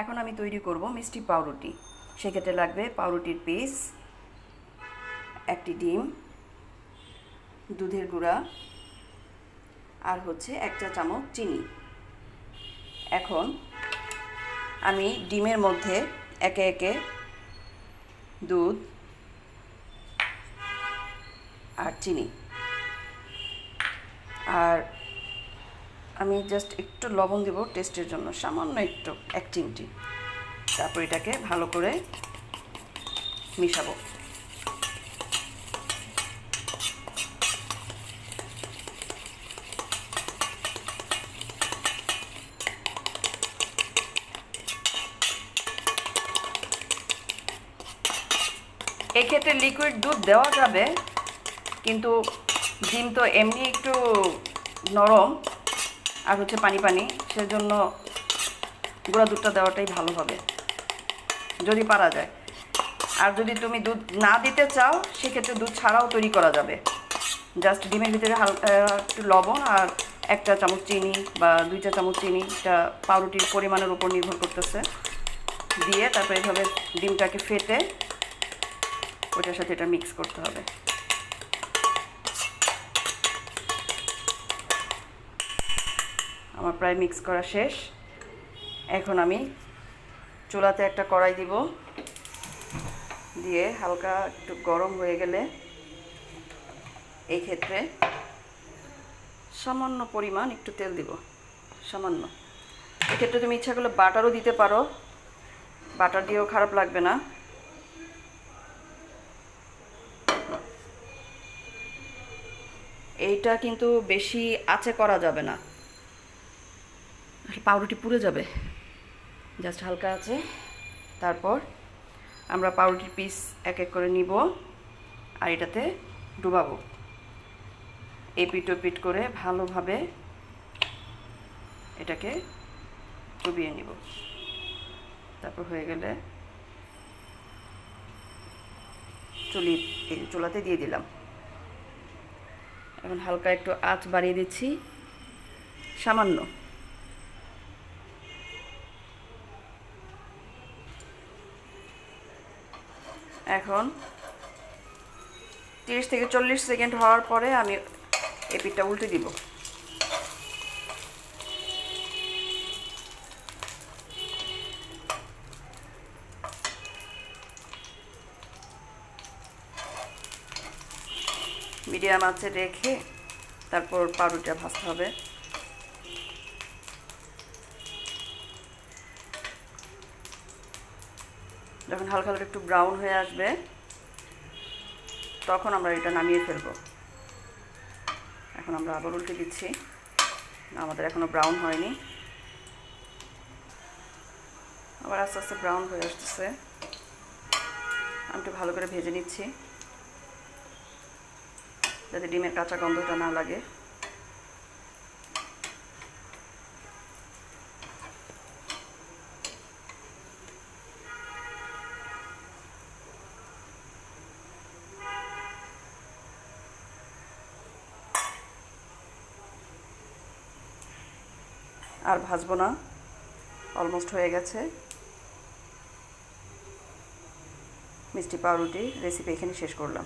এখন আমি তৈরি করব মিষ্টি পাউরুটি। সেক্ষেত্রে লাগবে পাউরুটির পিস, একটি ডিম, দুধের গুঁড়া, আর হচ্ছে 1 চা চামচ চিনি। এখন আমি ডিমের মধ্যে একে একে দুধ আর চিনি আর আমি জাস্ট একটু লবণ দেব টেস্টের জন্য, সামান্য একটু 1 চিমটি। তারপর এটাকে ভালো করে মিশাবো। এক্ষেত্রে লিকুইড দুধ দেওয়া যাবে, কিন্তু ডিম তো এমনি একটু নরম আর হচ্ছে পানি পানি, সেজন্য গুঁড়া দুধটা দেওয়াটাই ভালো হবে যদি পারা যায়। আর যদি তুমি দুধ না দিতে চাও সেক্ষেত্রে দুধ ছাড়াও তৈরি করা যাবে। জাস্ট ডিমের ভিতরে হালকা একটু লবণ আর 1 চা চামচ চিনি বা 2 চা চামচ চিনি, এটা পাউরুটির পরিমাণের উপর নির্ভর করতেছে, দিয়ে তারপর এইভাবে ডিমটাকে ফেটে ওটার সাথে এটা মিক্স করতে হবে। আমার প্রায় মিক্স করা শেষ। এখন আমি চুলাতে একটা কড়াই দিব, দিয়ে হালকা একটু গরম হয়ে গেলে এই ক্ষেত্রে সামান্য পরিমাণ একটু তেল দিব, সামান্য। এক্ষেত্রে তুমি ইচ্ছা করলে বাটারও দিতে পারো, বাটার দিয়েও খারাপ লাগবে না। এইটা কিন্তু বেশি আঁচে করা যাবে না, পাউরুটি পুড়ে যাবে। জাস্ট হালকা আছে। তারপর আমরা পাউরুটির পিস এক এক করে নিব আর এটাতে ডুবাবো। এপিট ওপিট করে ভালোভাবে এটাকে ডুবিয়ে নিব। তারপর হয়ে গেলে চুলাতে দিয়ে দিলাম। এখন হালকা একটু আঁচ বাড়িয়ে দিচ্ছি, সামান্য। এখন 30 থেকে 40 সেকেন্ড হওয়ার পরে আমি এই পিঠটা উল্টে দিব। মিডিয়াম আঁচে রেখে তারপর পাউরুটিটা ভাজতে হবে। যখন হালকা হালকা একটু ব্রাউন হয়ে আসবে তখন আমরা এটা নামিয়ে ফেলবো। এখন আমরা আবার উল্টে দিচ্ছি, আমাদের এখনো ব্রাউন হয়নি, আবার আস্তে আস্তে ব্রাউন হয়ে আসতেছে। আমি একটু ভালো করে ভেজে নিচ্ছি যাতে ডিমের কাঁচা গন্ধটা না লাগে। আর ভাজবো না, অলমোস্ট হয়ে গেছে। মিষ্টি পাউরুটি রেসিপি এখানে শেষ করলাম।